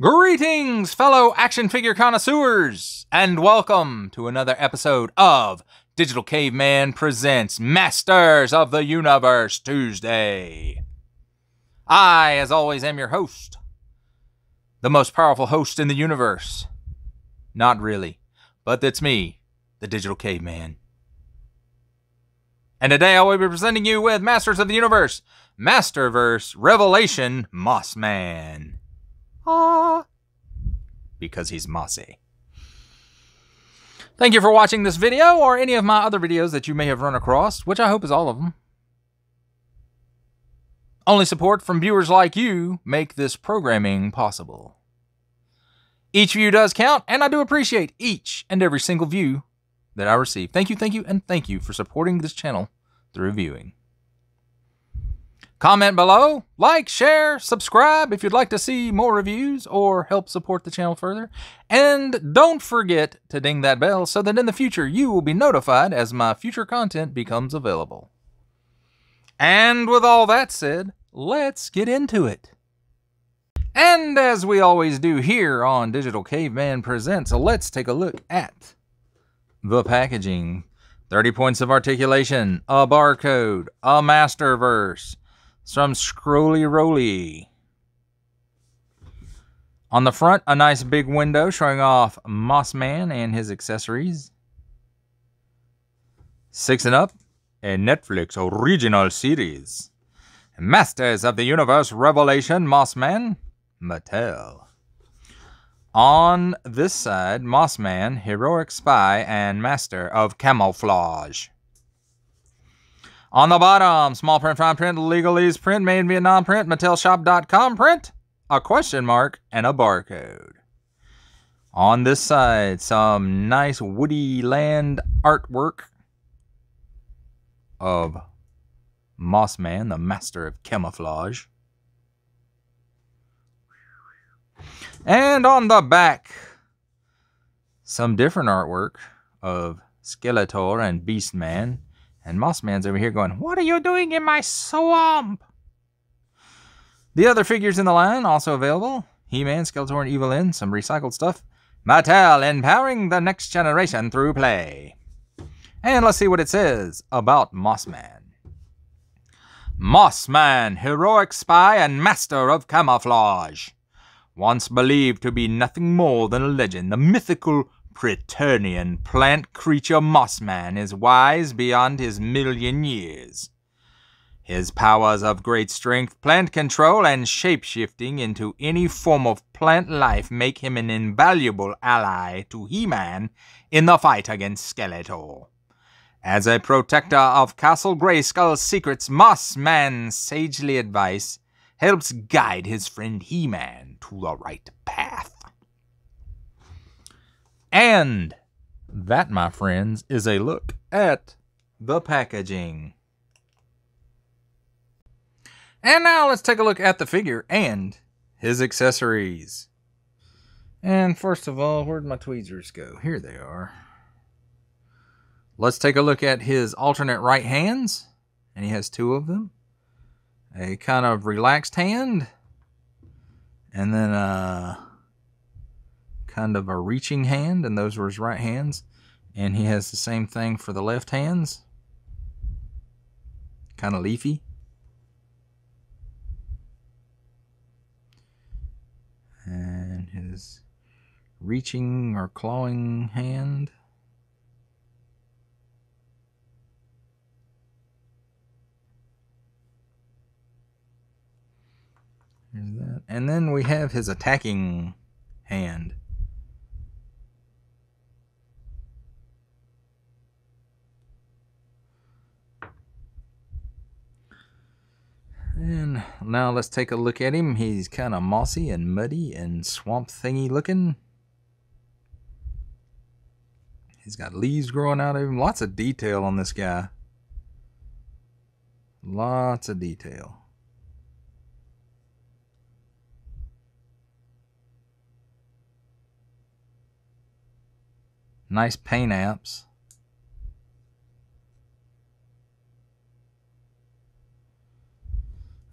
Greetings, fellow action figure connoisseurs, and welcome to another episode of Digital Caveman Presents Masters of the Universe Tuesday. I, as always, am your host, the most powerful host in the universe. Not really, but it's me, the Digital Caveman. And today I will be presenting you with Masters of the Universe, Masterverse Revelation Mossman. Because he's mossy. Thank you for watching this video or any of my other videos that you may have run across, which I hope is all of them. Only support from viewers like you make this programming possible. Each view does count, and I do appreciate each and every single view that I receive. Thank you, and thank you for supporting this channel through viewing. Comment below, like, share, subscribe if you'd like to see more reviews or help support the channel further. And don't forget to ding that bell so that in the future you will be notified as my future content becomes available. And with all that said, let's get into it. And as we always do here on Digital Caveman Presents, let's take a look at the packaging. 30 points of articulation, a barcode, a Masterverse, some scrolly roly. On the front, a nice big window showing off Mossman and his accessories. 6 and Up, a Netflix original series. Masters of the Universe Revelation Mossman, Mattel. On this side, Mossman, Heroic Spy and Master of Camouflage. On the bottom, small print, fine print, legalese print, made in Vietnam print, MattelShop.com print, a question mark, and a barcode. On this side, some nice woody land artwork of Mossman, the Master of Camouflage. And on the back, some different artwork of Skeletor and Beastman. And Mossman's over here going, "What are you doing in my swamp?" The other figures in the line also available. He-Man, Skeletor, and Evil-Lyn, some recycled stuff. Mattel, empowering the next generation through play. And let's see what it says about Mossman. Mossman, Heroic Spy and Master of Camouflage. Once believed to be nothing more than a legend, the mythical Preternian plant creature Mossman is wise beyond his million years. His powers of great strength, plant control, and shape-shifting into any form of plant life make him an invaluable ally to He-Man in the fight against Skeletor. As a protector of Castle Grayskull's secrets, Mossman's sagely advice helps guide his friend He-Man to the right path. And that, my friends, is a look at the packaging. And now let's take a look at the figure and his accessories. And first of all, where'd my tweezers go? Here they are. Let's take a look at his alternate right hands. And he has 2 of them. A kind of relaxed hand. And then kind of a reaching hand, and those were his right hands. And he has the same thing for the left hands. Kind of leafy. And his reaching or clawing hand. Here's that. And then we have his attacking hand. And now let's take a look at him. He's kind of mossy and muddy and swamp thingy looking. He's got leaves growing out of him. Lots of detail on this guy. Lots of detail. Nice paint apps.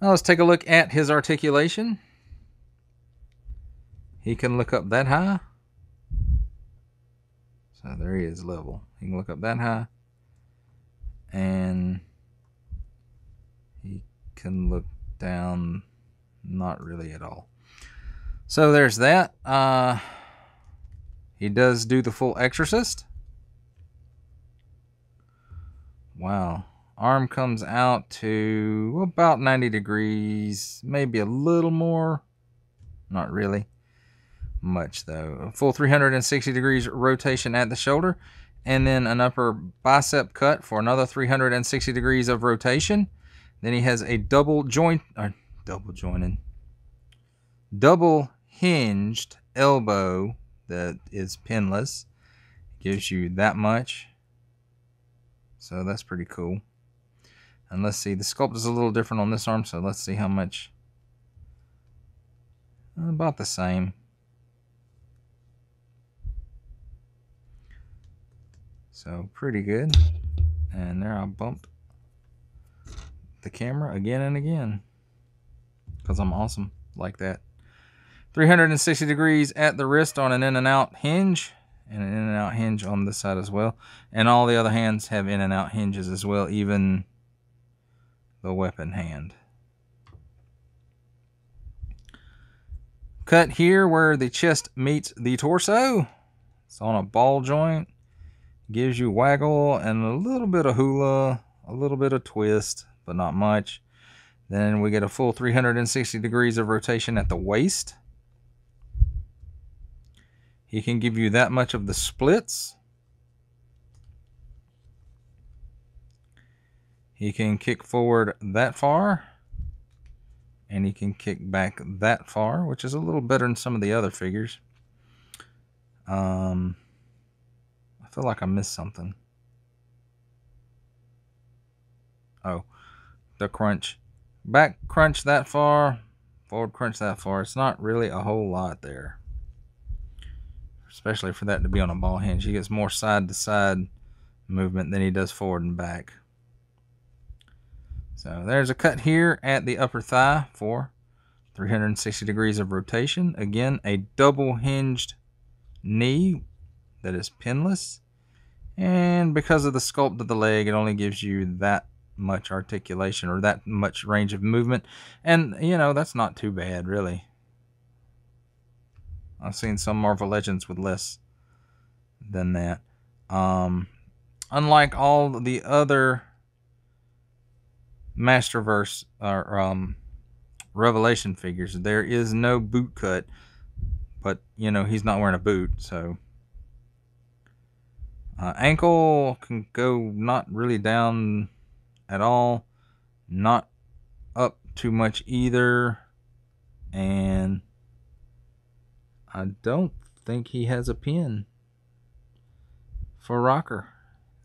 Now let's take a look at his articulation. He can look up that high. So there he is, level. He can look up that high. And he can look down, not really at all. So there's that. He does do the full exorcist. Wow. Arm comes out to about 90 degrees, maybe a little more. Not really much though. A full 360 degrees rotation at the shoulder, and then an upper bicep cut for another 360 degrees of rotation. Then he has a double hinged elbow that is pinless. Gives you that much. So that's pretty cool. And let's see, the sculpt is a little different on this arm, so let's see how much. About the same. So pretty good. And there I bumped the camera again and again, because I'm awesome like that. 360 degrees at the wrist on an in and out hinge, and an in and out hinge on this side as well. And all the other hands have in and out hinges as well, even the weapon hand. Cut here where the chest meets the torso. It's on a ball joint. Gives you waggle and a little bit of hula, a little bit of twist, but not much. Then we get a full 360 degrees of rotation at the waist. He can give you that much of the splits. He can kick forward that far. And he can kick back that far, which is a little better than some of the other figures. I feel like I missed something. Oh, the crunch. Back crunch that far, forward crunch that far. It's not really a whole lot there. Especially for that to be on a ball hinge. He gets more side to side movement than he does forward and back. So there's a cut here at the upper thigh for 360 degrees of rotation. Again, a double hinged knee that is pinless. And because of the sculpt of the leg, it only gives you that much articulation or that much range of movement. And, you know, that's not too bad, really. I've seen some Marvel Legends with less than that. Unlike all the other Masterverse or Revelation figures, there is no boot cut. But, you know, he's not wearing a boot, so... ankle can go not really down at all, not up too much either, and I don't think he has a pin for rocker.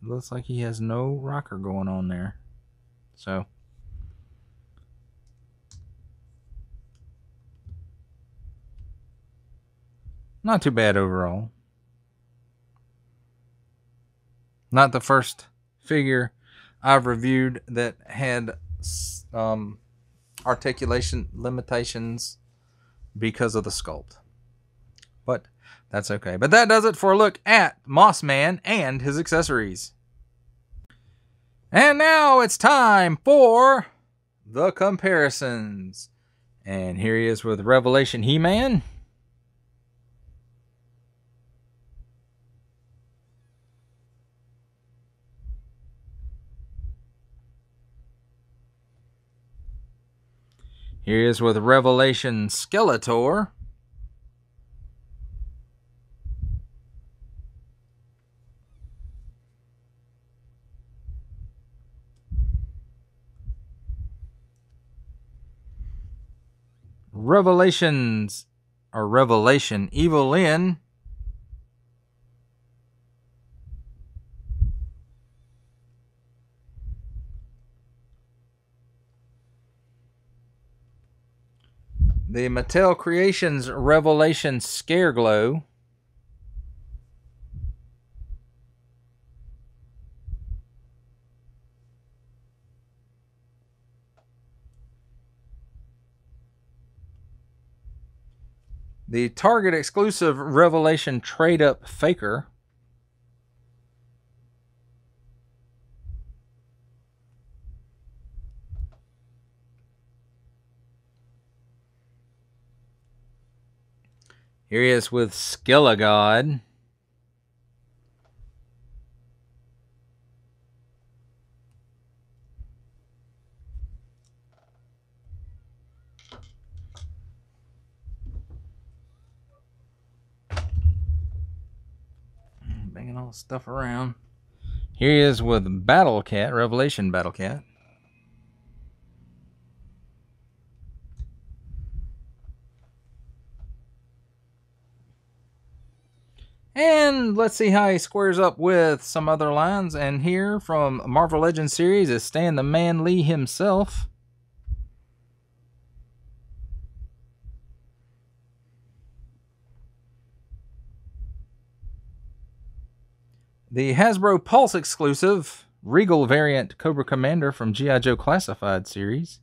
It looks like he has no rocker going on there. So not too bad overall. Not the first figure I've reviewed that had articulation limitations because of the sculpt. But that's okay. But that does it for a look at Mossman and his accessories. And now it's time for the comparisons. And here he is with Revelation He-Man. Here he is with Revelation Skeletor. Revelation Evelyn. The Mattel Creations Revelation Scareglow. The Target exclusive Revelation trade-up Faker. Here he is with Skilligod. Banging all the stuff around. Here he is with Battle Cat, Revelation Battle Cat. And let's see how he squares up with some other lines. And here from Marvel Legends series is Stan the Man Lee himself. The Hasbro Pulse exclusive Regal variant Cobra Commander from G.I. Joe Classified series.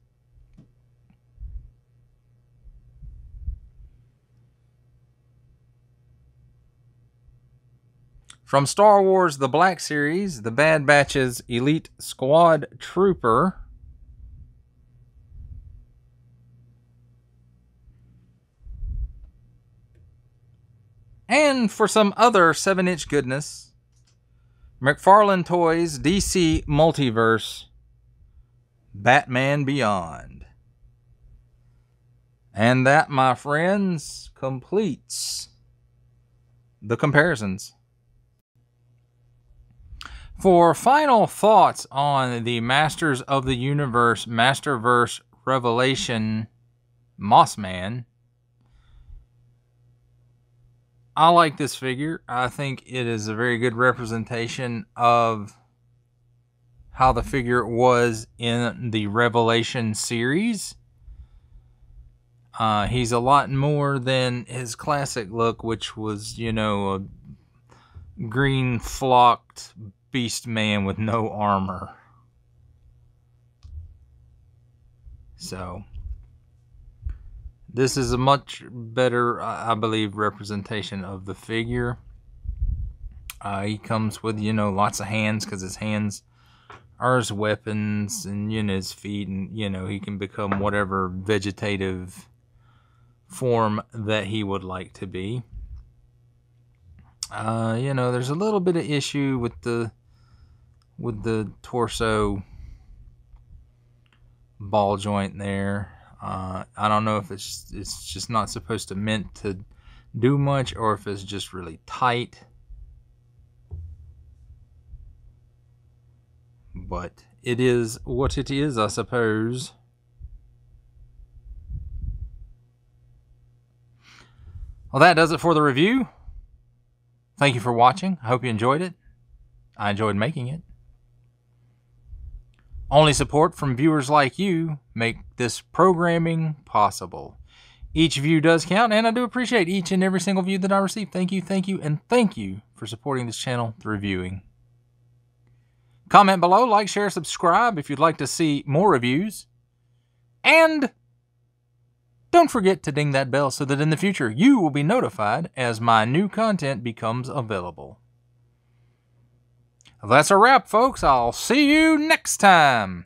From Star Wars The Black Series, the Bad Batch's Elite Squad Trooper. And for some other 7-inch goodness, McFarlane Toys DC Multiverse Batman Beyond. And that, my friends, completes the comparisons. For final thoughts on the Masters of the Universe Masterverse Revelation Mossman, I like this figure. I think it is a very good representation of how the figure was in the Revelation series. He's a lot more than his classic look, which was, you know, a green flocked beast man with no armor. So this is a much better, I believe, representation of the figure. He comes with, you know, lots of hands, because his hands are his weapons, and, you know, his feet, and, you know, he can become whatever vegetative form that he would like to be. You know, there's a little bit of issue with the torso ball joint there. I don't know if it's just not supposed to meant to do much, or if it's just really tight. But it is what it is, I suppose. Well, that does it for the review. Thank you for watching. I hope you enjoyed it. I enjoyed making it. Only support from viewers like you make this programming possible. Each view does count, and I do appreciate each and every single view that I receive. Thank you, and thank you for supporting this channel through viewing. Comment below, like, share, subscribe if you'd like to see more reviews. And don't forget to ding that bell so that in the future you will be notified as my new content becomes available. That's a wrap, folks. I'll see you next time.